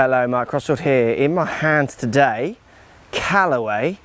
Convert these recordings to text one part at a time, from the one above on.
Hello, Mark Crossfield here. In my hands today, Callaway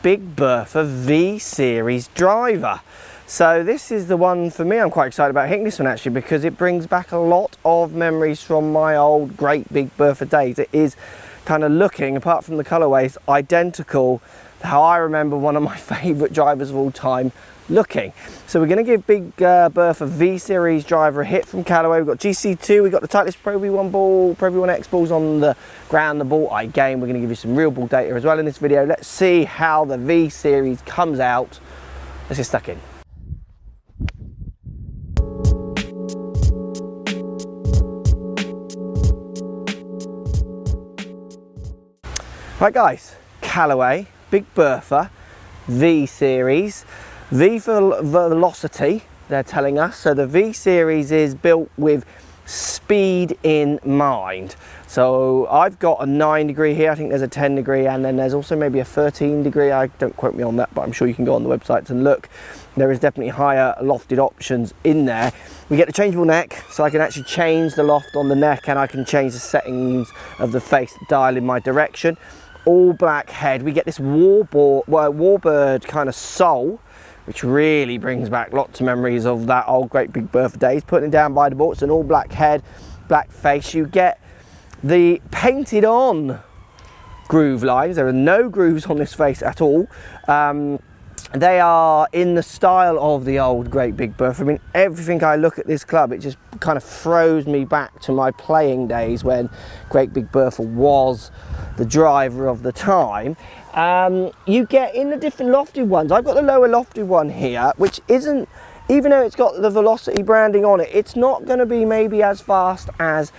Big Bertha V Series driver. So this is the one for me. I'm quite excited about hitting this one actually because it brings back a lot of memories from my old great Big Bertha days. It is kind of looking, apart from the colourways, identical to how I remember one of my favourite drivers of all time looking. So we're going to give Big Bertha V Series driver a hit from Callaway. We've got GC2, we've got the Titleist Pro V1 ball, Pro V1 X balls on the ground, the ball eye game. We're going to give you some real ball data as well in this video. Let's see how the V Series comes out. Let's get stuck in. Right guys, Callaway Big Bertha V Series. V for velocity, they're telling us. So the V Series is built with speed in mind. So I've got a 9 degree here, I think there's a 10 degree, and then there's also maybe a 13 degree. I don't quote me on that, but I'm sure you can go on the websites and look. There is definitely higher lofted options in there. We get the changeable neck, so I can actually change the loft on the neck, and I can change the settings of the face dial in my direction. All black head. We get this warbird kind of sole, which really brings back lots of memories of that old great Big Bertha days. Putting it down by the ball, it's an all black head, black face. You get the painted on groove lines. There are no grooves on this face at all. They are in the style of the old great Big Bertha. I mean, everything I look at this club, it just kind of throws me back to my playing days when great Big Bertha was the driver of the time. You get in the different lofted ones. I've got the lower lofted one here, which isn't, even though it's got the velocity branding on it, it's not going to be maybe as fast as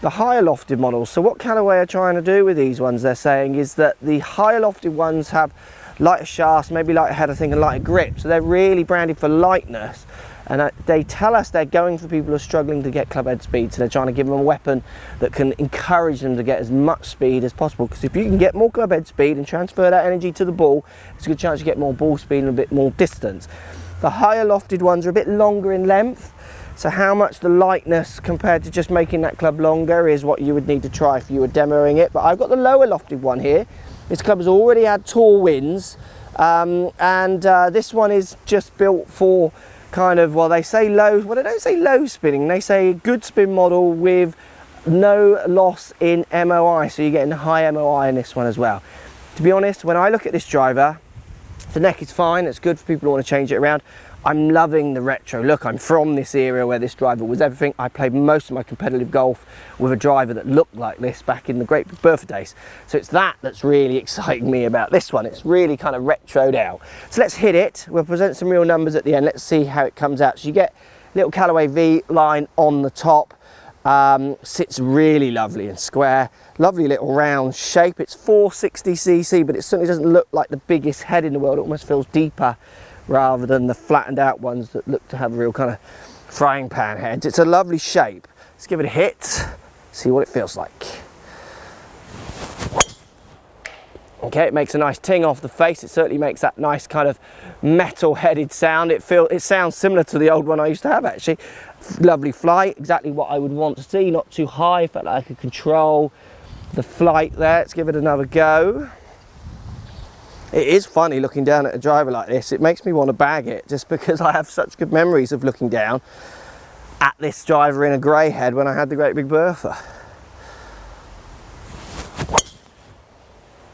the higher lofted models. So what Callaway are trying to do with these ones, they're saying, is that the higher lofted ones have lighter shafts, maybe lighter head, I think, and lighter grip. So they're really branded for lightness. And they tell us they're going for people who are struggling to get club head speed. So they're trying to give them a weapon that can encourage them to get as much speed as possible. Because if you can get more club head speed and transfer that energy to the ball, it's a good chance you get more ball speed and a bit more distance. The higher lofted ones are a bit longer in length. So how much the lightness compared to just making that club longer is what you would need to try if you were demoing it. But I've got the lower lofted one here. This club has already had tall winds. This one is just built for kind of, well, they say low, well, they don't say low spinning, they say good spin model with no loss in MOI, so you're getting high MOI in this one as well. To be honest, when I look at this driver, the neck is fine, it's good for people who want to change it around. I'm loving the retro look. I'm from this era where this driver was everything. I played most of my competitive golf with a driver that looked like this back in the great Big Bertha days. So it's that's really exciting me about this one. It's really kind of retroed out. So let's hit it. We'll present some real numbers at the end. Let's see how it comes out. So you get little Callaway V line on the top. Sits really lovely and square. Lovely little round shape. It's 460cc, but it certainly doesn't look like the biggest head in the world. It almost feels deeper rather than the flattened out ones that look to have real kind of frying pan heads. It's a lovely shape. Let's give it a hit, see what it feels like. Okay, it makes a nice ting off the face. It certainly makes that nice kind of metal headed sound. It sounds similar to the old one I used to have actually. Lovely flight, exactly what I would want to see, not too high, felt like I could control the flight there. Let's give it another go. It is funny looking down at a driver like this. It makes me want to bag it just because I have such good memories of looking down at this driver in a grey head when I had the great Big Bertha.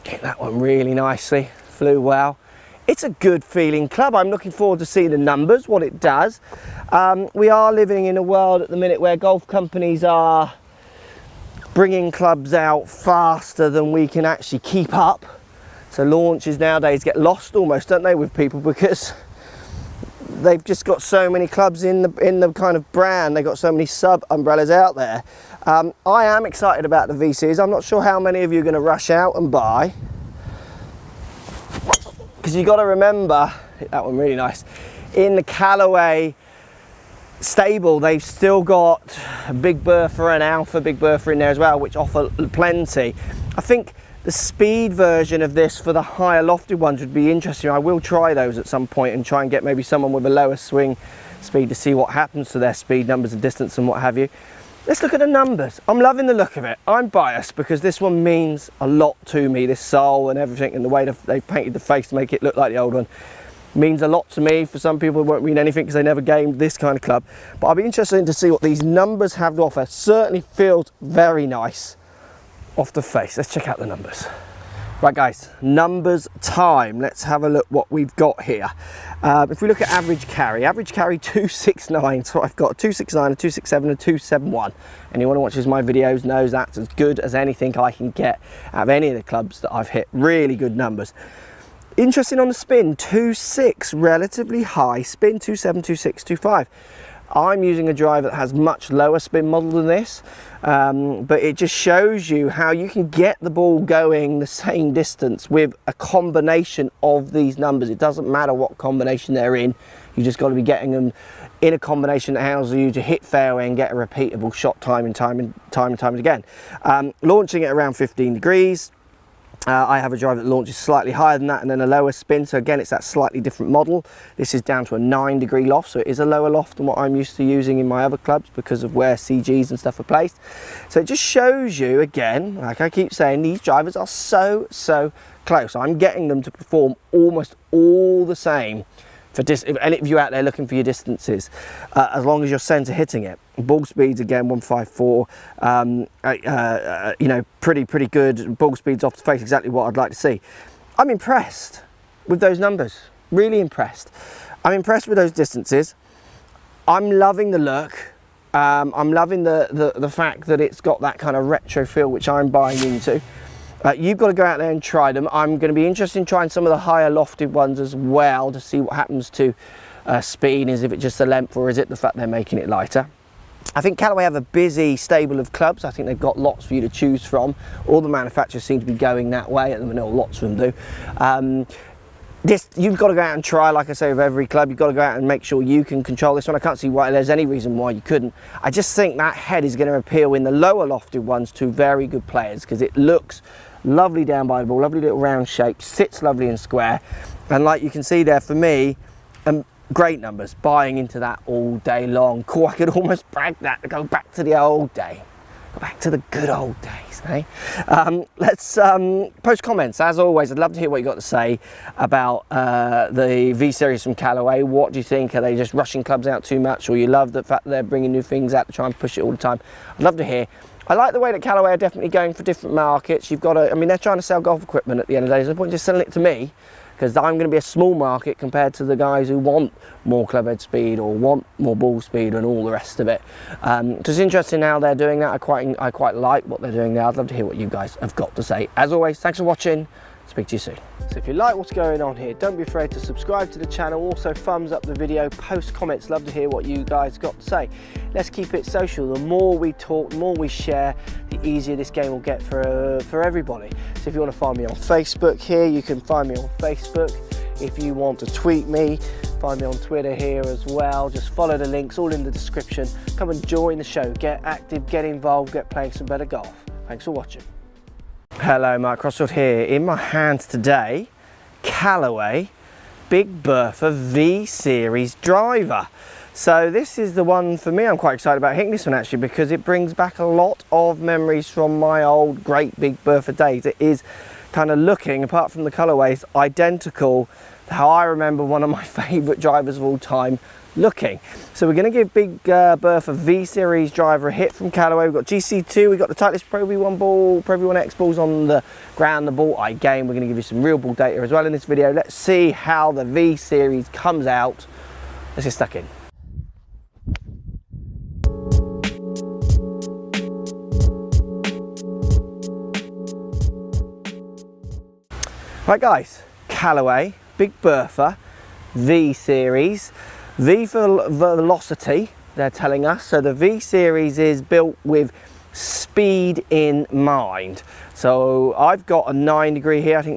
Hit that one really nicely, flew well. It's a good feeling club. I'm looking forward to seeing the numbers, what it does. We are living in a world at the minute where golf companies are bringing clubs out faster than we can actually keep up. So launches nowadays get lost almost, don't they, with people, because they've just got so many clubs in the kind of brand. They've got so many sub umbrellas out there. I am excited about the V Series. I'm not sure how many of you are going to rush out and buy, because you've got to remember, hit that one really nice, in the Callaway stable they've still got a Big Bertha and Alpha Big Bertha in there as well, which offer plenty. I think the speed version of this for the higher lofted ones would be interesting. I will try those at some point and try and get maybe someone with a lower swing speed to see what happens to their speed numbers and distance and what have you. let's look at the numbers. I'm loving the look of it. I'm biased because this one means a lot to me. This sole and everything, and the way they painted the face to make it look like the old one means a lot to me. For some people, it won't mean anything because they never gamed this kind of club. But I'll be interested to see what these numbers have to offer. Certainly feels very nice off the face. Let's check out the numbers. Right guys, numbers time. Let's have a look what we've got here. If we look at average carry 269. So I've got a 269, a 267, a 271. Anyone who watches my videos knows that's as good as anything I can get out of any of the clubs that I've hit. Really good numbers. Interesting on the spin, 2.6, relatively high spin, 2.7, 2.6, 2.5. I'm using a driver that has much lower spin model than this, but it just shows you how you can get the ball going the same distance with a combination of these numbers. It doesn't matter what combination they're in, you just got to be getting them in a combination that allows you to hit fairway and get a repeatable shot time and time again. Launching at around 15 degrees. I have a driver that launches slightly higher than that and then a lower spin, so again it's that slightly different model. This is down to a 9-degree loft, so it is a lower loft than what I'm used to using in my other clubs because of where CGs and stuff are placed. So it just shows you, again, like I keep saying, these drivers are so close. I'm getting them to perform almost all the same for if any of you out there looking for your distances, as long as you're centre hitting it. Ball speeds again 154, you know, pretty good ball speeds off the face, exactly what I'd like to see. I'm impressed with those numbers, really impressed. I'm impressed with those distances. I'm loving the look. I'm loving the fact that it's got that kind of retro feel, which I'm buying into. You've got to go out there and try them. I'm going to be interested in trying some of the higher lofted ones as well to see what happens to speed. Is if it's just the length or is it the fact they're making it lighter? I think Callaway have a busy stable of clubs. I think they've got lots for you to choose from. All the manufacturers seem to be going that way at the minute, or lots of them do. You've got to go out and try, like I say, with every club. You've got to go out and make sure you can control this one. I can't see why there's any reason why you couldn't. I just think that head is going to appeal in the lower lofted ones to very good players because it looks lovely down by the ball, lovely little round shape, sits lovely and square. And like you can see there, for me, great numbers, buying into that all day long. Cool, I could almost brag that to go back to the old day. Go back to the good old days, eh? Let's post comments. As always, I'd love to hear what you got to say about the V-Series from Callaway. What do you think? Are they just rushing clubs out too much, or you love the fact that they're bringing new things out to try and push it all the time? I'd love to hear. I like the way that Callaway are definitely going for different markets. You've got to, I mean, they're trying to sell golf equipment at the end of the day. There's no point just selling it to me, because I'm going to be a small market compared to the guys who want more club head speed or want more ball speed and all the rest of it. So it's interesting how they're doing that. I quite like what they're doing now. I'd love to hear what you guys have got to say. As always, thanks for watching. Speak to you soon. So if you like what's going on here, don't be afraid to subscribe to the channel. Also thumbs up the video, post comments. Love to hear what you guys got to say. Let's keep it social. The more we talk, the more we share, the easier this game will get for everybody. So if you want to find me on Facebook here, you can find me on Facebook. If you want to tweet me, find me on Twitter here as well. Just follow the links, all in the description. Come and join the show. Get active, get involved, get playing some better golf. Thanks for watching. Hello, Mark Crossfield here. In my hands today, Callaway Big Bertha V-Series driver. So this is the one for me. I'm quite excited about hitting this one actually because it brings back a lot of memories from my old great Big Bertha days. It is kind of looking, apart from the colourways, identical to how I remember one of my favourite drivers of all time looking. So we're going to give Big Bertha V-Series driver a hit from Callaway. We've got GC2, we've got the Titleist Pro V1 ball, Pro V1 X balls on the ground, the ball eye game. We're going to give you some real ball data as well in this video. Let's see how the V-Series comes out. Let's get stuck in. Right guys, Callaway Big Bertha V-Series. V for velocity, they're telling us. So the V-Series is built with speed in mind. So I've got a 9 degree here. I think